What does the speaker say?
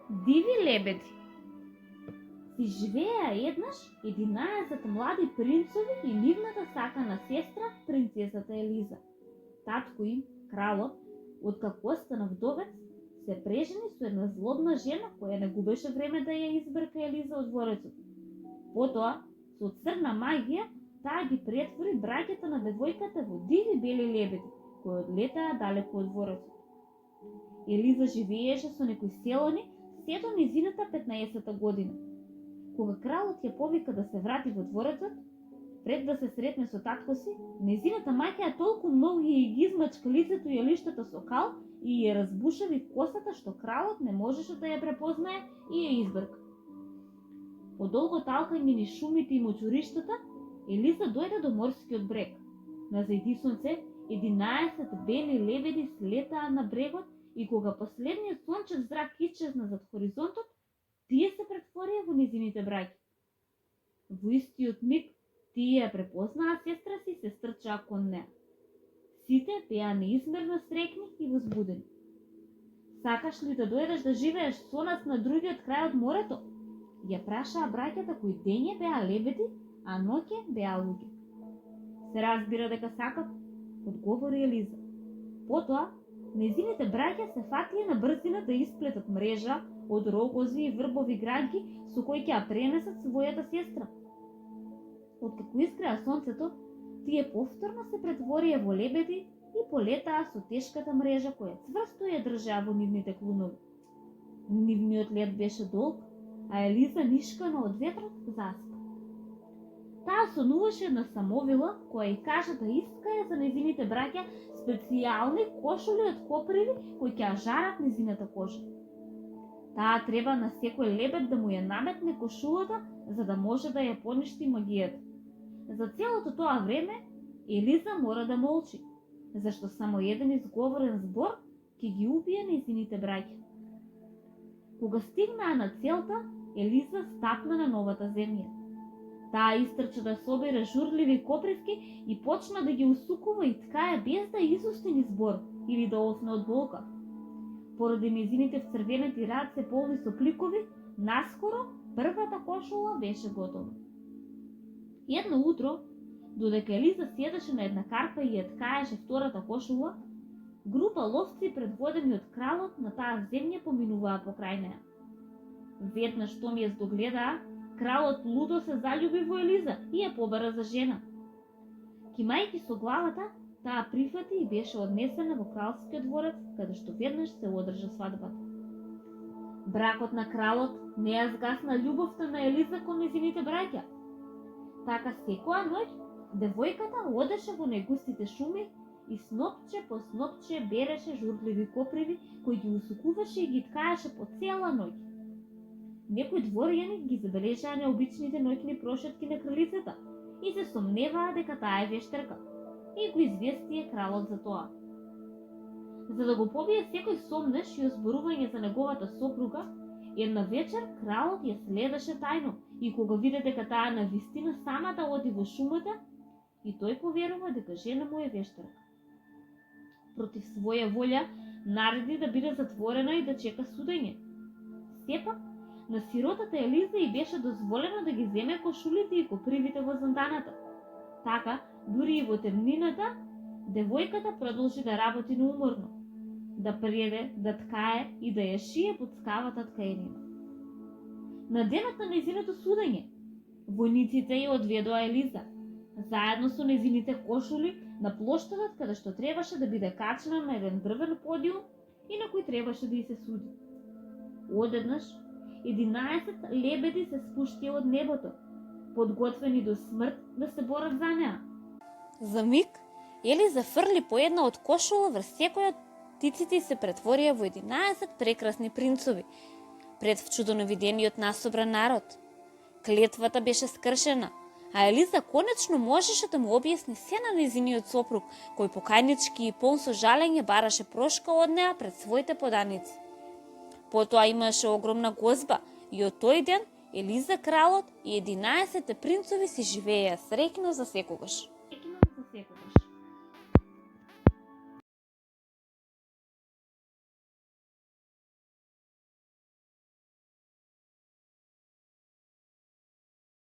Диви лебеди. Си живееа еднаш 11 млади принцови и нивната сакана сестра, принцесата Елиза. Татко им, кралот, откако остана вдовец, се прежени со една злобна жена која не губеше време да ја избрка Елиза од дворецот. Потоа, со црна магија, таа ги претвори браќата на девојката во диви бели лебеди, кои одлетаа далеку од дворецот. Елиза живееше со некои селони се до низината 15-та година. Кога кралот ја повика да се врати во дворецот, пред да се сретне со татко си, незината маќа толку многу ја ги измачка лицето и лиштата со кал и ја разбушави косата што кралот не можеше да ја препознае и ја избрка. По долго талкање низ шумите и мочуриштата, Елиза дојде до морскиот брег. На зајди сонце, 11 бели лебеди слетаа на брегот и кога последниот сончев зрак исчезна зад хоризонтот, тие се претворија во низините браќи. Во истиот миг, тие ја препознаа сестра си и се стрчаа кон неа. Сите беа неизмерно среќни и возбудени. Сакаш ли да дојдеш да живееш со нас на другиот крај од морето? Ја прашаа браќата кои дење беа лебеди, а ноќе беа луѓе. Се разбира дека сакат, одговори Елиза. Потоа, незините браќа се фатија на брзина да исплетат мрежа од рогози и врбови гранки со кои ќе ја пренесат својата сестра. Откако изгреа сонцето, тие повторно се претворија во лебеди и полетаа со тешката мрежа која цврсто ја држаа во нивните клунови. Нивниот лет беше долг, а Елиза нишкана од ветрот заспа. Таа сонуваше една самовила која и кажа да искае за незините браќа специјални кошули од коприви кои ќе ја жарат незината кожа. Таа треба на секој лебед да му ја наметне кошулата за да може да ја поништи магијата. За целото тоа време Елиза мора да молчи, зашто само еден изговорен збор ќе ги убие незините браќа. Кога стигнаа на целта, Елиза стапна на новата земја. Таа истрча да собере журливи копривки и почна да ги усукува и ткае без да изусти ни збор или да осне од болка. Поради незините вцрвенети раце полни со пликови, наскоро првата кошула беше готова. Едно утро, додека Елиза седеше на една карпа и ја ткаеше втората кошула, група ловци предводени од кралот на таа земја поминуваа покрај неа. Веднаш штом ја здогледаа, кралот лудо се заљуби во Елиза и ја побара за жена. Кимајки со главата, таа прифати и беше однесена во кралскиот дворец, каде што веднаш се одржа свадбата. Бракот на кралот не ја згасна љубовта на Елиза кон незините браќа. Така секоја ноќ девојката одеше во најгустите шуми и снопче по снопче береше журливи коприви кои ги усукуваше и ги ткаеше по цела ноќ. Некои дворјани ги забележаа необичните ноќни прошетки на кралицата и се сомневаа дека таа е вештерка и го известија кралот за тоа. За да го побие секој сомнеш и озборување за неговата сопруга, една вечер кралот ја следеше тајно и кога виде дека таа навистина самата оди во шумата, и тој поверува дека жена му е вештерка. Против своја волја нареди да биде затворена и да чека судење. Сепак, на сиротата Елиза и беше дозволено да ги земе кошулите и копривите во занданата. Така, дури и во темнината, девојката продолжи да работи неуморно, да преде, да ткае и да ја шие под скавата ткаенина. На денот на незиното судење, војниците ја одведоа Елиза, заедно со незините кошули на плоштадот каде што требаше да биде качена на еден дрвен подиум и на кој требаше да ја се суди. Одеднаш, 11 лебеди се спуштија од небото, подготвени до смрт да се борат за неа. За миг, Елиза фрли по една од кошула врз секој од птиците и се претворија во 11 прекрасни принцови, пред вчудоновидениот насобран народ. Клетвата беше скршена, а Елиза конечно можеше да му објасни се на незиниот сопруг, кој покајнички и полн со жалење бараше прошка од неа пред своите поданици. Потоа имаше огромна гозба и од тој ден Елиза кралот и 11 принцови си живееја среќно за секогаш.